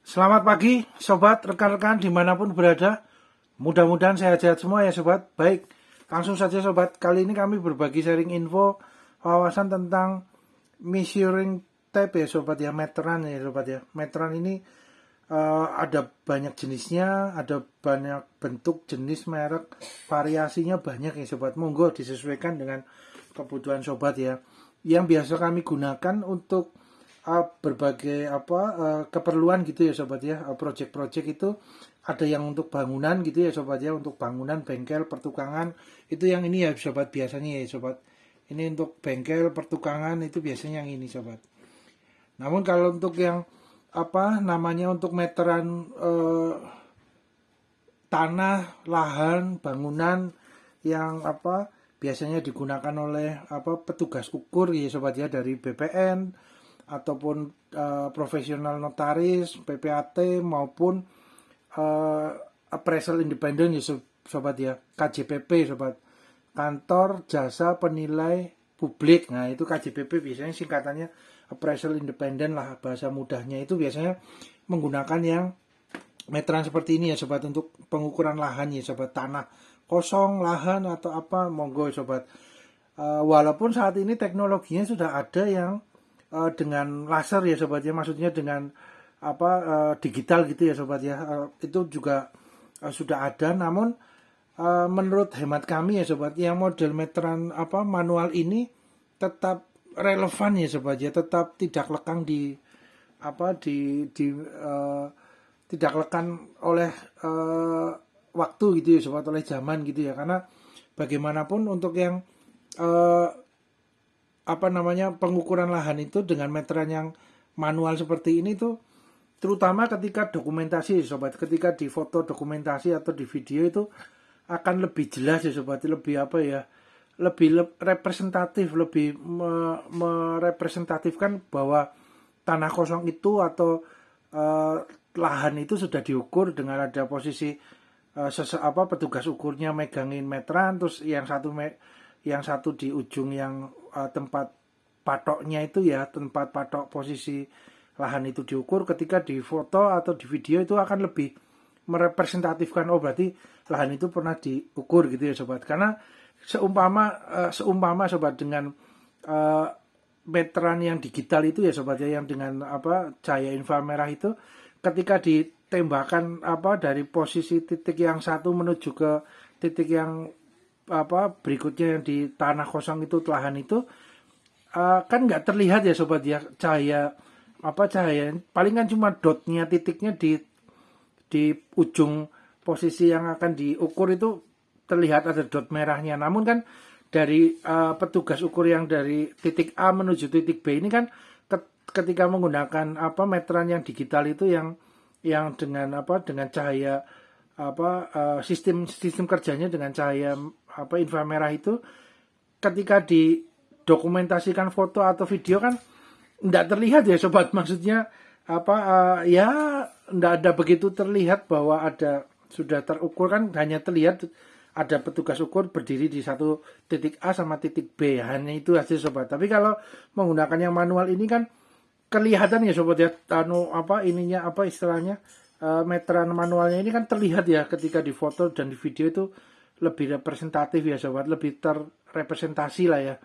Selamat pagi sobat, rekan-rekan dimanapun berada. Mudah-mudahan sehat-sehat semua ya sobat. Baik, langsung saja sobat. Kali ini kami berbagi sharing info wawasan tentang measuring tape ya sobat ya. Meteran ya sobat ya. Meteran ini ada banyak jenisnya, ada banyak bentuk, jenis, merek, variasinya banyak ya sobat. Monggo disesuaikan dengan kebutuhan sobat ya. Yang biasa kami gunakan untuk berbagai keperluan gitu ya sobat ya. Project-project itu ada yang untuk bangunan gitu ya sobat ya, untuk bangunan, bengkel, pertukangan. Itu yang ini ya sobat biasanya ya sobat. Ini untuk bengkel, pertukangan itu biasanya yang ini sobat. Namun kalau untuk yang namanya untuk meteran tanah, lahan, bangunan yang biasanya digunakan oleh petugas ukur ya sobat ya, dari BPN ataupun profesional notaris, PPAT maupun appraisal independen ya sobat ya, KJPP sobat, kantor jasa penilai publik. Nah itu KJPP biasanya singkatannya appraisal independen lah bahasa mudahnya. Itu biasanya menggunakan yang meteran seperti ini ya sobat, untuk pengukuran lahan ya sobat, tanah kosong, lahan atau apa, monggo sobat. Walaupun saat ini teknologinya sudah ada yang dengan laser ya sobat ya, maksudnya dengan digital gitu ya sobat ya, itu juga sudah ada. Namun menurut hemat kami ya sobat, yang model meteran manual ini tetap relevan ya sobat ya, tetap tidak lekang di tidak lekang oleh waktu gitu ya sobat, oleh zaman gitu ya. Karena bagaimanapun untuk yang pengukuran lahan itu dengan meteran yang manual seperti ini tuh, terutama ketika dokumentasi sobat, ketika di foto dokumentasi atau di video itu akan lebih jelas ya sobat, lebih lebih representatif, lebih merepresentatifkan bahwa tanah kosong itu atau lahan itu sudah diukur dengan ada posisi petugas ukurnya megangin meteran, terus yang satu di ujung yang tempat patoknya itu ya, tempat patok posisi lahan itu diukur. Ketika di foto atau di video itu akan lebih merepresentatifkan, oh berarti lahan itu pernah diukur gitu ya sobat. Karena seumpama sobat dengan meteran yang digital itu ya sobat ya, yang dengan cahaya inframerah itu, ketika ditembakkan dari posisi titik yang satu menuju ke titik yang berikutnya yang di tanah kosong itu, lahan itu, kan nggak terlihat ya sobat ya, cahaya paling kan cuma dotnya, titiknya di ujung posisi yang akan diukur itu terlihat ada dot merahnya. Namun kan dari petugas ukur yang dari titik A menuju titik B ini kan, ketika menggunakan meteran yang digital itu, yang dengan cahaya sistem kerjanya dengan cahaya inframerah itu, ketika didokumentasikan foto atau video kan tidak terlihat ya sobat, maksudnya ya tidak ada begitu terlihat bahwa ada sudah terukur, kan hanya terlihat ada petugas ukur berdiri di satu titik A sama titik B, hanya itu aja sobat. Tapi kalau menggunakan yang manual ini kan kelihatan ya sobat ya, istilahnya meteran manualnya ini kan terlihat ya, ketika di foto dan di video itu lebih representatif ya sobat, lebih terrepresentasi lah ya,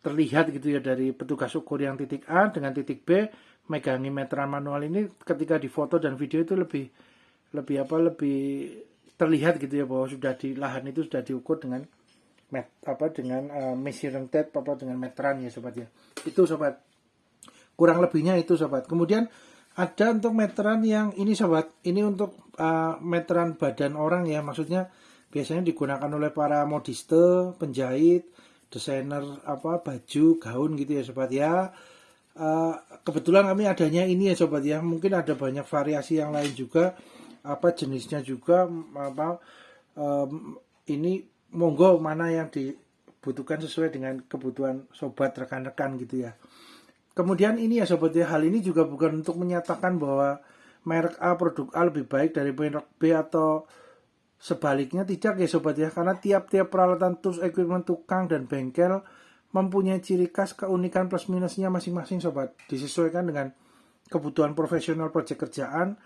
terlihat gitu ya, dari petugas ukur yang titik A dengan titik B megangi meteran manual ini, ketika di foto dan video itu lebih terlihat gitu ya, bahwa sudah di lahan itu sudah diukur dengan measuring tape dengan meteran ya sobat ya. Itu sobat, kurang lebihnya itu sobat. Kemudian ada untuk meteran yang ini sobat, ini untuk meteran badan orang ya, maksudnya biasanya digunakan oleh para modiste, penjahit, desainer baju, gaun gitu ya sobat ya. Kebetulan kami adanya ini ya sobat ya, mungkin ada banyak variasi yang lain juga, jenisnya juga ini monggo mana yang dibutuhkan sesuai dengan kebutuhan sobat, rekan-rekan gitu ya. Kemudian ini ya sobat ya, hal ini juga bukan untuk menyatakan bahwa merek A, produk A lebih baik dari merek B atau sebaliknya, tidak ya sobat ya, karena tiap-tiap peralatan, tools, equipment, tukang dan bengkel mempunyai ciri khas, keunikan, plus minusnya masing-masing sobat, disesuaikan dengan kebutuhan profesional proyek kerjaan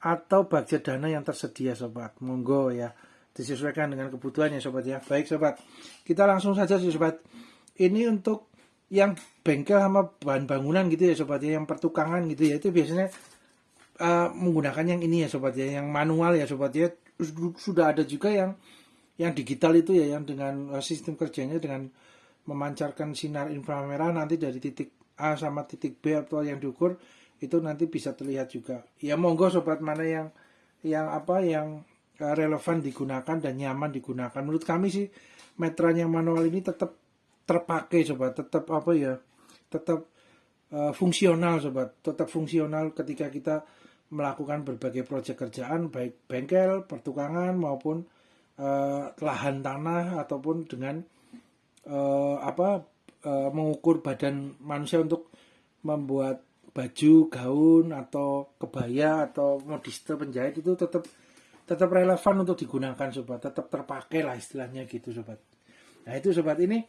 atau budget dana yang tersedia sobat. Monggo ya, disesuaikan dengan kebutuhannya sobat ya. Baik sobat, kita langsung saja sih sobat. Ini untuk yang bengkel sama bahan bangunan gitu ya sobat ya, yang pertukangan gitu ya, itu biasanya menggunakan yang ini ya sobat ya, yang manual ya sobat ya. Sudah ada juga yang digital itu ya, yang dengan sistem kerjanya dengan memancarkan sinar inframerah nanti dari titik A sama titik B atau yang diukur itu nanti bisa terlihat juga. Ya monggo sobat, mana yang relevan digunakan dan nyaman digunakan. Menurut kami sih meteran yang manual ini tetap terpakai sobat, tetap tetap fungsional sobat, tetap fungsional ketika kita melakukan berbagai proyek kerjaan, baik bengkel, pertukangan maupun lahan tanah ataupun dengan mengukur badan manusia untuk membuat baju, gaun atau kebaya atau modiste penjahit, itu tetap relevan untuk digunakan sobat, tetap terpakai lah istilahnya gitu sobat. Nah itu sobat, ini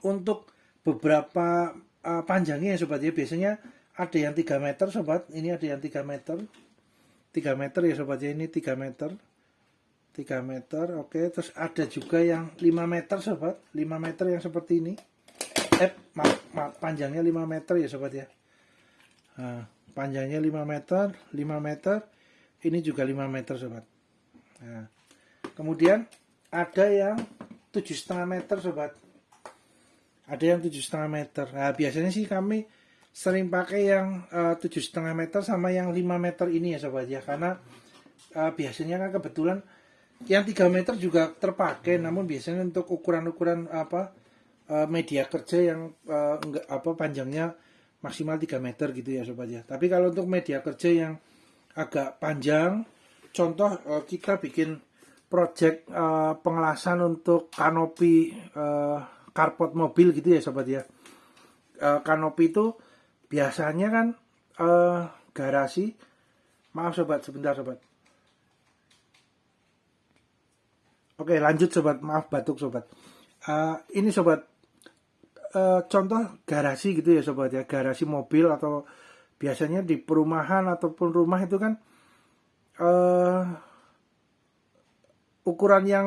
untuk beberapa panjangnya ya sobat ya, biasanya ada yang 3 meter sobat, ini ada yang 3 meter ya sobat ya, ini 3 meter, oke. Terus ada juga yang 5 meter sobat, 5 meter yang seperti ini, panjangnya 5 meter ya sobat ya. Nah, panjangnya 5 meter, ini juga 5 meter sobat. Nah, kemudian ada yang 7,5 meter sobat, ada yang 7,5 meter. Nah biasanya sih kami sering pakai yang 7,5 meter sama yang 5 meter ini ya sobat ya, karena biasanya kan kebetulan yang 3 meter juga terpakai, namun biasanya untuk ukuran-ukuran media kerja yang panjangnya maksimal 3 meter gitu ya sobat ya. Tapi kalau untuk media kerja yang agak panjang, contoh kita bikin project pengelasan untuk kanopi carport mobil gitu ya sobat ya. Kanopi itu biasanya kan garasi, maaf sobat, sebentar sobat. Oke lanjut sobat, maaf batuk sobat. Ini sobat, contoh garasi gitu ya sobat ya, garasi mobil atau biasanya di perumahan ataupun rumah itu kan ukuran yang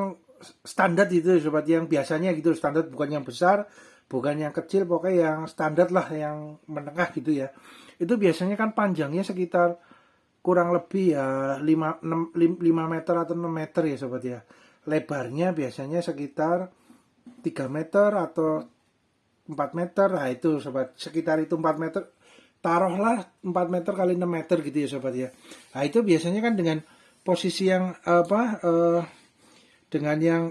standar gitu ya sobat, yang biasanya gitu standar, bukan yang besar, bukan yang kecil, pokoknya yang standar lah, yang menengah gitu ya. Itu biasanya kan panjangnya sekitar kurang lebih ya 5 meter atau 6 meter ya sobat ya. Lebarnya biasanya sekitar 3 meter atau 4 meter. Nah itu sobat, sekitar itu 4 meter. Taruhlah 4 meter kali 6 meter gitu ya sobat ya. Nah itu biasanya kan dengan posisi yang dengan yang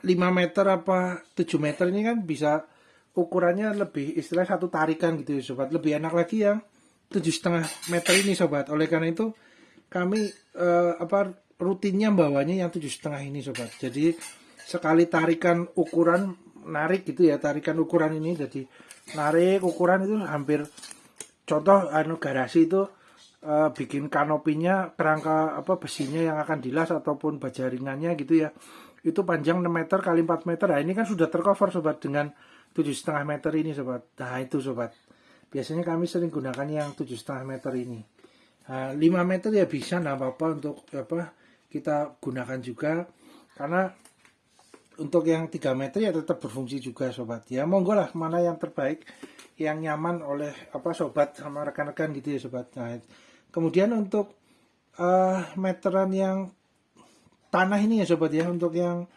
5 meter apa 7 meter ini kan bisa ukurannya lebih istilah satu tarikan gitu ya sobat. Lebih enak lagi yang 7,5 meter ini sobat. Oleh karena itu kami rutinnya bawanya yang 7,5 ini sobat. Jadi sekali tarikan ukuran, narik gitu ya, tarikan ukuran ini, jadi narik ukuran itu hampir, contoh garasi itu bikin kanopinya, kerangka besinya yang akan dilas ataupun baja ringannya gitu ya, itu panjang 6 meter kali 4 meter. Nah ini kan sudah tercover sobat dengan 7,5 meter ini sobat. Nah itu sobat, biasanya kami sering gunakan yang 7,5 meter ini. Nah, 5 meter ya bisa, nggak apa-apa untuk kita gunakan juga, karena untuk yang 3 meter ya tetap berfungsi juga sobat ya. Monggo lah mana yang terbaik, yang nyaman oleh sobat sama rekan-rekan gitu ya sobat. Nah, kemudian untuk meteran yang tanah ini ya sobat ya, untuk yang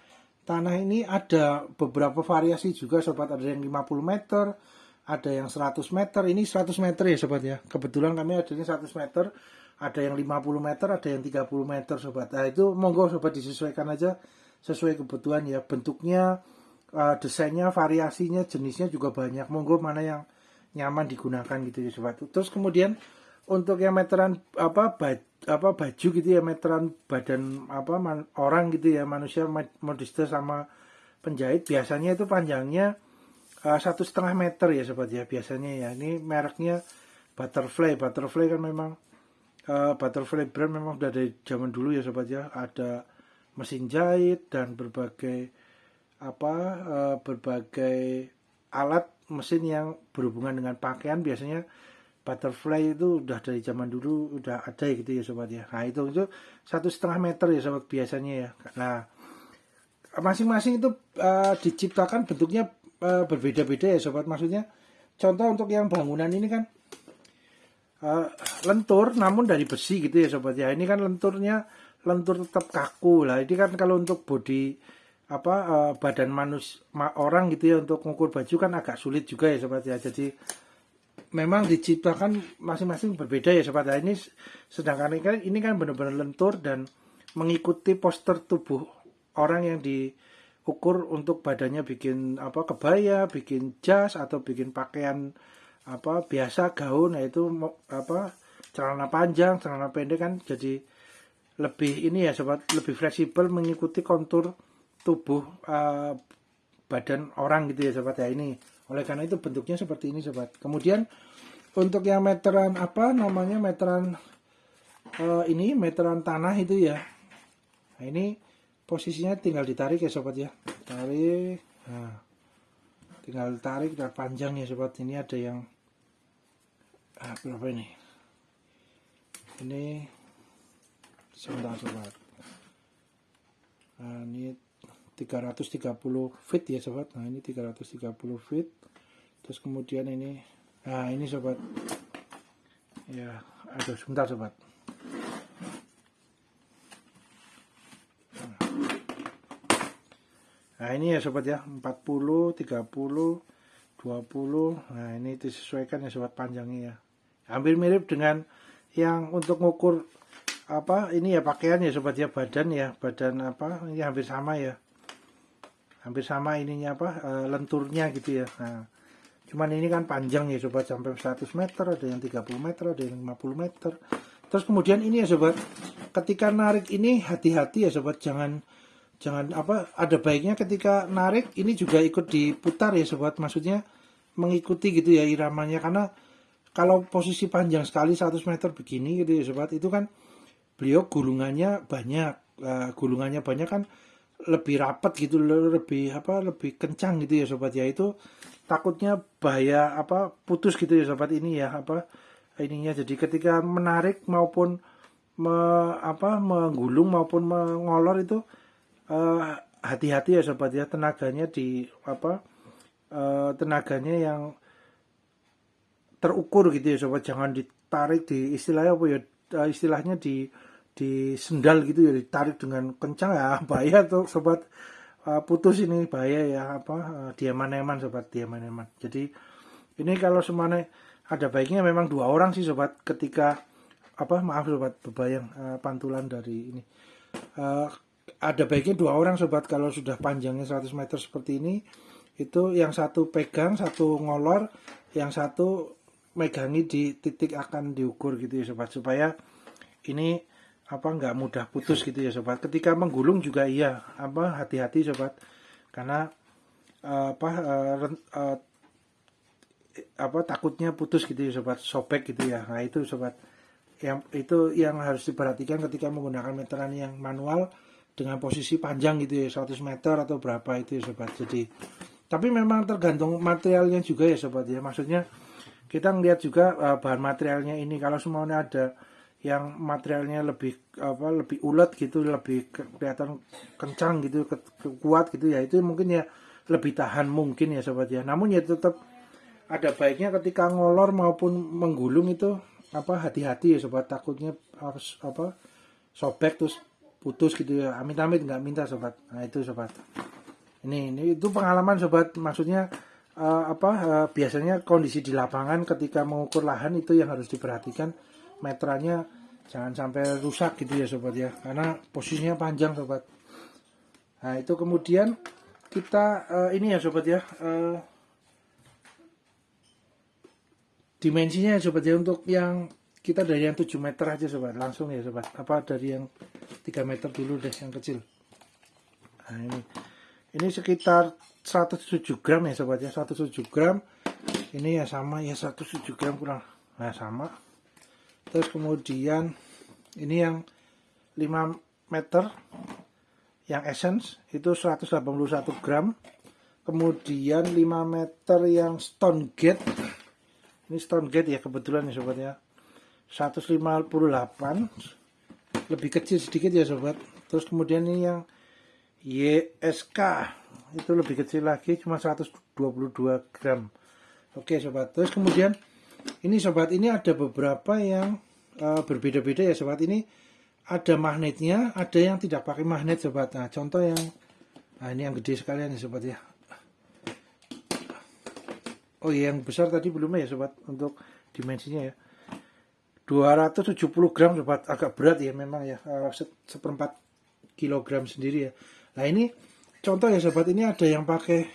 tanah ini ada beberapa variasi juga sobat. Ada yang 50 meter, ada yang 100 meter. Ini 100 meter ya sobat ya, kebetulan kami adanya 100 meter. Ada yang 50 meter, ada yang 30 meter sobat. Nah itu monggo sobat, disesuaikan aja sesuai kebutuhan ya. Bentuknya, desainnya, variasinya, jenisnya juga banyak. Monggo mana yang nyaman digunakan gitu ya sobat. Terus kemudian untuk yang meteran baju gitu ya, meteran badan orang gitu ya, manusia, modiste sama penjahit, biasanya itu panjangnya 1,5 meter ya sobat ya biasanya ya. Ini mereknya Butterfly kan memang Butterfly brand memang udah dari zaman dulu ya sobat ya. Ada mesin jahit dan berbagai berbagai alat mesin yang berhubungan dengan pakaian, biasanya butterfly itu udah dari zaman dulu udah ada gitu ya sobat ya. Nah itu 1,5 meter ya sobat biasanya ya. Nah masing-masing itu diciptakan bentuknya berbeda-beda ya sobat. Maksudnya contoh untuk yang bangunan ini kan lentur namun dari besi gitu ya sobat ya. Ini kan lentur tetap kaku lah. Ini kan kalau untuk body badan orang gitu ya, untuk mengukur baju kan agak sulit juga ya sobat ya. Jadi memang diciptakan masing-masing berbeda ya sobat ya. Ini sedangkan ini kan benar-benar lentur dan mengikuti postur tubuh orang yang diukur untuk badannya, bikin kebaya, bikin jas atau bikin pakaian biasa, gaun, yaitu celana panjang, celana pendek kan jadi lebih ini ya sobat, lebih fleksibel mengikuti kontur tubuh badan orang gitu ya sobat ya. Ini oleh karena itu bentuknya seperti ini sobat. Kemudian untuk yang meteran meteran tanah itu ya. Nah ini posisinya tinggal ditarik ya sobat ya. Tarik. Nah, tinggal tarik dan panjang ya sobat. Ini ada yang berapa ini? Ini sebentar sobat. Nah, ini 330 feet ya sobat. Nah ini 330 feet. Terus kemudian ini, nah ini sobat. Ya, aduh sebentar sobat. Nah ini ya sobat ya, 40, 30, 20. Nah ini disesuaikan ya sobat panjangnya ya. Hampir mirip dengan yang untuk ngukur ini ya pakaian ya sobat ya, badan ini hampir sama ya. Hampir sama ininya lenturnya gitu ya. Nah, cuman ini kan panjang ya sobat, sampai 100 meter, ada yang 30 meter, ada yang 50 meter. Terus kemudian ini ya sobat, ketika narik ini hati-hati ya sobat, jangan ada baiknya ketika narik ini juga ikut diputar ya sobat, maksudnya mengikuti gitu ya iramanya, karena kalau posisi panjang sekali 100 meter begini gitu ya sobat, itu kan beliau gulungannya banyak kan lebih rapat gitu, lebih kencang gitu ya sobat ya. Itu takutnya bahaya putus gitu ya sobat ini ya ininya. Jadi ketika menarik maupun menggulung maupun mengolor itu hati-hati ya sobat ya, tenaganya tenaganya yang terukur gitu ya sobat, jangan ditarik istilahnya di sendal gitu ya, ditarik dengan kencang ya bahaya tuh sobat, putus ini bahaya ya diaman-eman sobat, diaman-eman. Jadi ini kalau semuanya ada baiknya memang 2 orang sih sobat, ketika maaf sobat, bebayang pantulan dari ini. Ada baiknya 2 orang sobat kalau sudah panjangnya 100 meter seperti ini. Itu yang satu pegang, satu ngolor, yang satu megangi di titik akan diukur gitu ya sobat, supaya ini nggak mudah putus gitu ya sobat. Ketika menggulung juga iya hati-hati sobat, karena takutnya putus gitu ya sobat, sobek gitu ya. Nah itu sobat, yang harus diperhatikan ketika menggunakan meteran yang manual dengan posisi panjang gitu ya, 100 meter atau berapa itu ya sobat. Jadi tapi memang tergantung materialnya juga ya sobat ya, maksudnya kita ngelihat juga bahan materialnya ini. Kalau semuanya ada yang materialnya lebih ulet gitu, lebih kelihatan kencang gitu, kuat gitu ya, itu mungkin ya lebih tahan mungkin ya sobat ya. Namun ya tetap ada baiknya ketika ngolor maupun menggulung itu hati-hati ya sobat, takutnya sobek terus putus gitu ya, amit-amit nggak minta sobat. Nah itu sobat, ini itu pengalaman sobat, maksudnya biasanya kondisi di lapangan ketika mengukur lahan itu yang harus diperhatikan, meterannya jangan sampai rusak gitu ya sobat ya, karena posisinya panjang sobat. Nah itu kemudian kita ini ya sobat ya, dimensinya ya sobat ya, untuk yang kita dari yang 7 meter aja sobat, langsung ya sobat, dari yang 3 meter dulu deh yang kecil. Nah ini sekitar 107 gram ya sobat ya, 107 gram. Ini ya sama ya, 107 gram kurang. Nah sama. Terus kemudian ini yang 5 meter yang essence itu 181 gram. Kemudian 5 meter yang stone gate Ini Stone Gate ya kebetulan ya sobat ya. 158, lebih kecil sedikit ya sobat. Terus kemudian ini yang YSK itu lebih kecil lagi, cuma 122 gram. Oke sobat. Terus kemudian ini sobat, ini ada beberapa yang berbeda-beda ya sobat. Ini ada magnetnya, ada yang tidak pakai magnet sobat. Nah contoh yang ini yang gede sekalian ya sobat ya. Oh iya, yang besar tadi belum ya sobat, untuk dimensinya ya. 270 gram sobat, agak berat ya memang ya, seperempat kilogram sendiri ya. Nah ini contoh ya sobat, ini ada yang pakai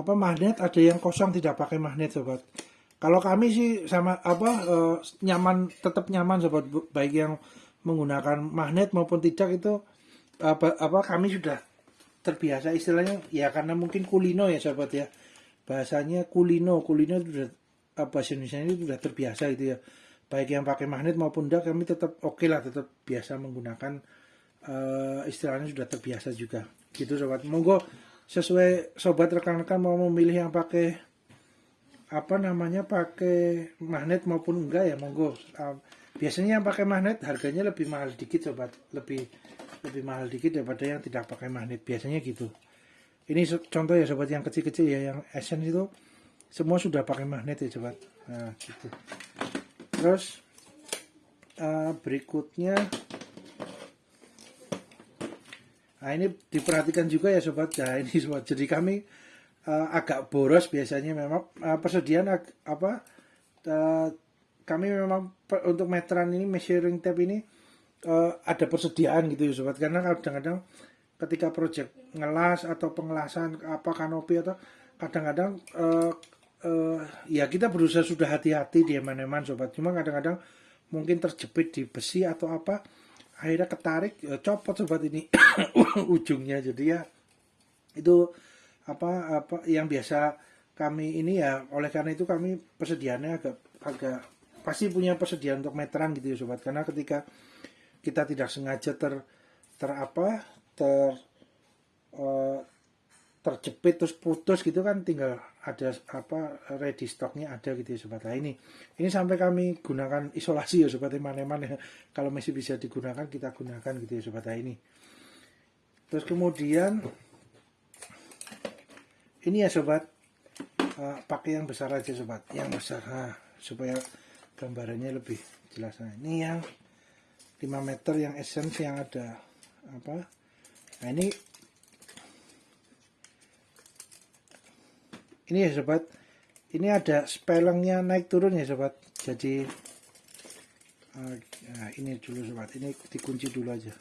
magnet, ada yang kosong tidak pakai magnet sobat. Kalau kami sih sama nyaman, tetap nyaman sobat, baik yang menggunakan magnet maupun tidak, itu kami sudah terbiasa istilahnya ya, karena mungkin kulino ya sobat ya. Bahasanya kulino itu sudah bahasa Indonesia ini sudah terbiasa gitu ya. Baik yang pakai magnet maupun tidak, kami tetap oke lah, tetap biasa menggunakan, istilahnya sudah terbiasa juga. Gitu sobat. Monggo sesuai sobat rekan-rekan mau memilih yang pakai pakai magnet maupun enggak ya, monggo. Biasanya yang pakai magnet harganya lebih mahal dikit sobat, lebih mahal dikit daripada yang tidak pakai magnet, biasanya gitu. Ini contoh ya sobat, yang kecil-kecil ya, yang Essence itu semua sudah pakai magnet ya sobat. Nah gitu. Terus berikutnya, nah ini diperhatikan juga ya sobat. Nah ini sobat, jadi kami agak boros biasanya memang, persediaan kami memang untuk meteran ini, measuring tape ini ada persediaan gitu ya sobat, karena kadang-kadang ketika project ngelas atau pengelasan kanopi, atau kadang-kadang ya kita berusaha sudah hati-hati di eman-eman sobat, cuma kadang-kadang mungkin terjepit di besi atau akhirnya ketarik, copot sobat ini ujungnya. Jadi ya itu yang biasa kami ini ya, oleh karena itu kami persediaannya agak pasti punya persediaan untuk meteran gitu ya sobat, karena ketika kita tidak sengaja terjepit terus putus gitu kan, tinggal ada ready stocknya ada gitu ya sobat. Nah ini sampai kami gunakan isolasi ya sobat, eman-eman ya, kalau masih bisa digunakan kita gunakan gitu ya sobat. Nah ini terus kemudian ini ya sobat, pakai yang besar aja sobat, yang besar supaya gambarannya lebih jelas. Nah ini yang 5 meter yang Essence yang ada nah ini ya sobat, ini ada spelengnya naik turun ya sobat. Jadi nah ini dulu sobat, ini dikunci dulu aja.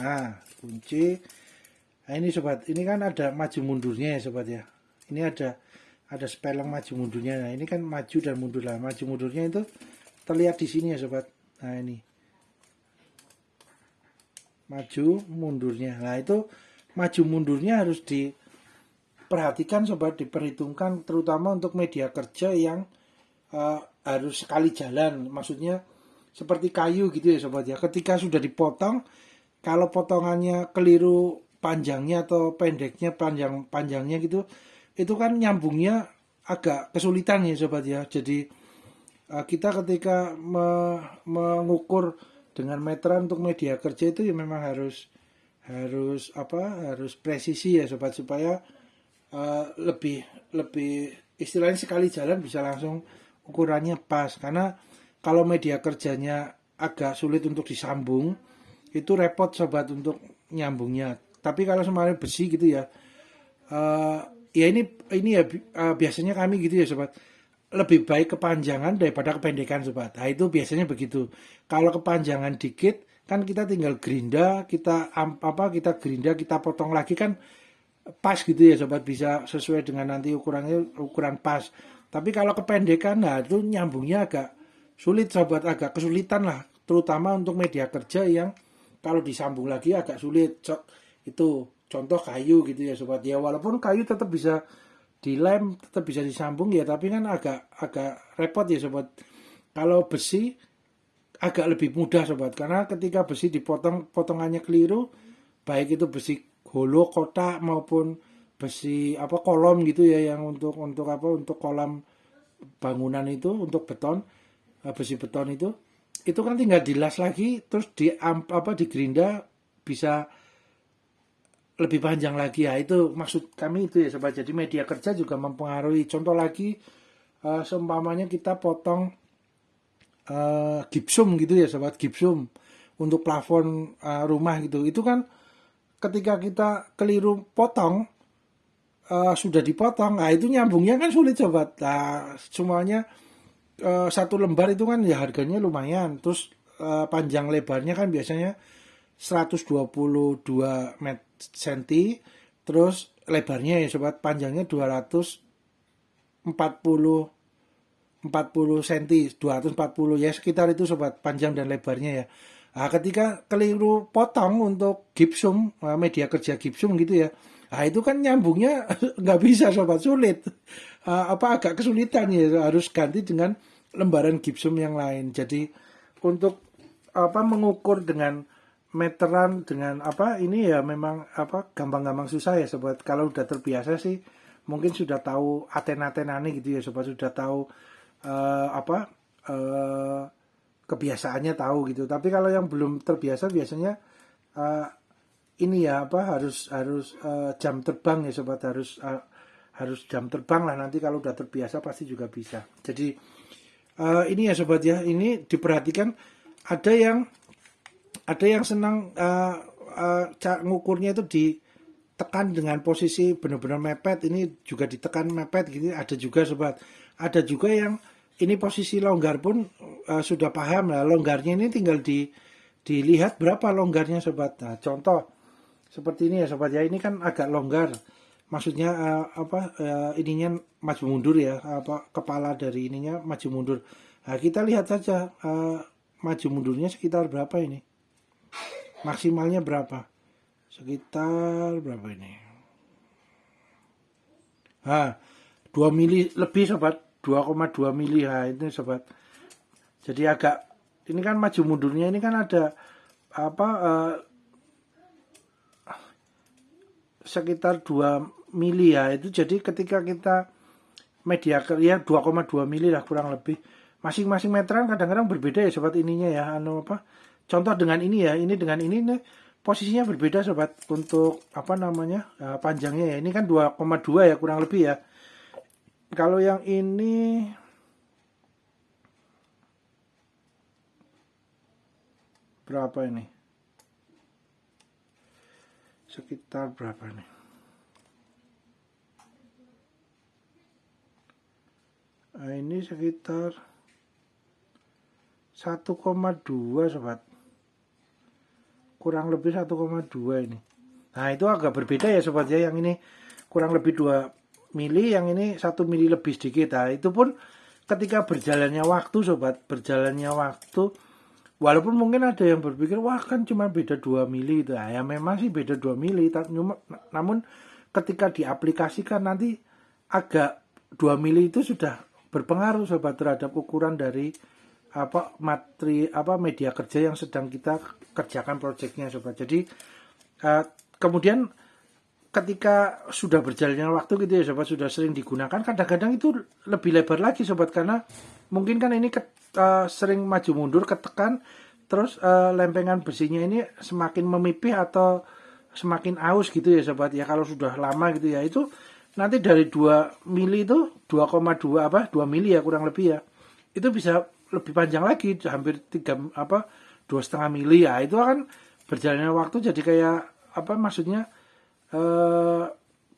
Nah kunci. Nah ini sobat, ini kan ada maju mundurnya ya sobat ya. Ini ada speleng maju mundurnya. Nah ini kan maju dan mundur lah. Maju mundurnya itu terlihat di sini ya sobat. Nah ini maju mundurnya. Nah itu maju mundurnya harus diperhatikan sobat, diperhitungkan, terutama untuk media kerja yang harus sekali jalan. Maksudnya seperti kayu gitu ya sobat ya. Ketika sudah dipotong, kalau potongannya keliru panjangnya atau pendeknya, panjangnya gitu, itu kan nyambungnya agak kesulitan ya sobat ya. Jadi kita ketika mengukur dengan meteran untuk media kerja itu ya memang harus presisi ya sobat, supaya lebih istilahnya sekali jalan bisa langsung ukurannya pas. Karena kalau media kerjanya agak sulit untuk disambung, itu repot sobat untuk nyambungnya. Tapi kalau semarin besi gitu ya, ya ini ya biasanya kami gitu ya sobat, lebih baik kepanjangan daripada kependekan sobat. Nah itu biasanya begitu. Kalau kepanjangan dikit kan kita tinggal gerinda, kita gerinda, kita potong lagi kan pas gitu ya sobat, bisa sesuai dengan nanti ukuran pas. Tapi kalau kependekan, nah itu nyambungnya agak sulit sobat, agak kesulitan lah, terutama untuk media kerja yang kalau disambung lagi agak sulit. Itu contoh kayu gitu ya sobat ya, walaupun kayu tetap bisa dilem, tetap bisa disambung ya, tapi kan agak repot ya sobat. Kalau besi agak lebih mudah sobat, karena ketika besi dipotong, potongannya keliru, baik itu besi holo kotak maupun besi kolom gitu ya, yang untuk kolam bangunan itu untuk beton, besi beton itu kan tinggal dilas lagi terus di gerinda bisa lebih panjang lagi ya. Itu maksud kami itu ya sobat. Jadi media kerja juga mempengaruhi. Contoh lagi, seumpamanya kita potong gipsum gitu ya sobat, gipsum untuk plafon rumah gitu. Itu kan ketika kita keliru potong, sudah dipotong, nah itu nyambungnya kan sulit sobat. Nah, semuanya satu lembar itu kan ya harganya lumayan. Terus panjang lebarnya kan biasanya 122 cm, terus lebarnya ya sobat, panjangnya 240 cm, 240 ya sekitar itu sobat, panjang dan lebarnya ya. Nah, ketika keliru potong untuk gipsum, media kerja gipsum gitu ya, nah itu kan nyambungnya nggak bisa sobat, sulit. Agak kesulitan ya, harus ganti dengan lembaran gipsum yang lain. Jadi untuk mengukur dengan meteran dengan ini ya memang gampang-gampang susah ya sobat. Kalau udah terbiasa sih mungkin sudah tahu aten-atenane gitu ya sobat, sudah tahu kebiasaannya tahu gitu. Tapi kalau yang belum terbiasa biasanya ini ya harus jam terbang ya sobat, harus jam terbang lah, nanti kalau udah terbiasa pasti juga bisa. Jadi ini ya sobat ya, ini diperhatikan, ada yang senang ngukurnya itu ditekan dengan posisi benar-benar mepet, ini juga ditekan mepet gitu, ada juga sobat. Ada juga yang ini posisi longgar pun sudah paham lah, longgarnya ini tinggal dilihat berapa longgarnya sobat. Nah, contoh seperti ini ya sobat ya, ini kan agak longgar, maksudnya ininya maju mundur ya, kepala dari ininya maju mundur. Nah, kita lihat saja maju mundurnya sekitar berapa ini, maksimalnya berapa, sekitar berapa ini. Nah, 2 mili lebih sobat, 2,2 mili. Nah, ini sobat. Jadi agak ini kan maju mundurnya ini kan ada sekitar 2 mili ya. Itu jadi ketika kita media ya 2,2 mili lah kurang lebih. Masing-masing meteran kadang-kadang berbeda ya sobat ininya ya. Contoh dengan ini ya, ini dengan ini nih, posisinya berbeda sobat untuk panjangnya ya. Ini kan 2,2 ya kurang lebih ya. Kalau yang ini berapa ini? Sekitar berapa nih? Nah, ini sekitar 1,2 sobat. Kurang lebih 1,2 ini. Nah, itu agak berbeda ya sobat ya. Yang ini kurang lebih 2 mili, yang ini 1 mili lebih sedikit. Nah, itu pun ketika berjalannya waktu sobat, walaupun mungkin ada yang berpikir wah kan cuma beda 2 mili itu. Nah, ya memang sih beda 2 mili, namun ketika diaplikasikan nanti agak 2 mili itu sudah berpengaruh sobat terhadap ukuran dari media kerja yang sedang kita kerjakan proyeknya sobat. Jadi kemudian ketika sudah berjalannya waktu gitu ya sobat, sudah sering digunakan, kadang-kadang itu lebih lebar lagi sobat, karena mungkin kan ini sering maju mundur, ketekan, terus lempengan besinya ini semakin memipih atau semakin aus gitu ya sobat ya. Kalau sudah lama gitu ya, itu nanti dari 2 mili itu 2,2 2 mili ya kurang lebih ya, itu bisa lebih panjang lagi, hampir 2,5 mili ya. Itu kan berjalannya waktu jadi kayak maksudnya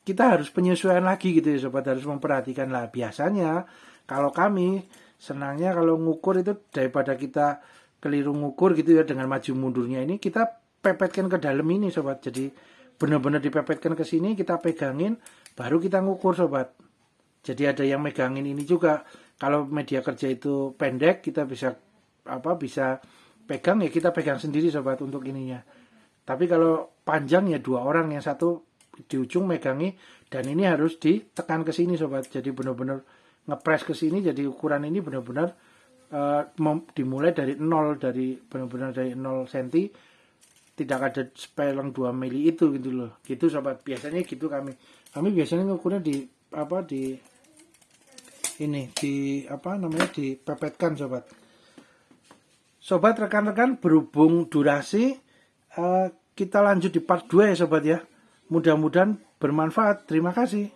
kita harus penyesuaian lagi gitu ya sobat, harus memperhatikan lah. Biasanya kalau kami senangnya kalau ngukur itu daripada kita keliru ngukur gitu ya dengan maju mundurnya ini, kita pepetkan ke dalam ini sobat. Jadi benar-benar dipepetkan ke sini, kita pegangin, baru kita ngukur sobat. Jadi ada yang megangin ini juga. Kalau media kerja itu pendek, kita bisa pegang ya, kita pegang sendiri sobat untuk ininya. Tapi kalau panjang ya 2 orang, yang satu di ujung megangi, dan ini harus ditekan ke sini sobat. Jadi benar-benar ngepres ke sini, jadi ukuran ini benar-benar dimulai dari 0, benar-benar dari 0 cm, tidak ada speleng 2 mili itu gitu loh. Gitu sobat. Biasanya gitu kami biasanya ngukurnya di ini di apa namanya dipepetkan sobat. Sobat rekan-rekan, berhubung durasi kita lanjut di part 2 ya sobat ya. Mudah-mudahan bermanfaat. Terima kasih.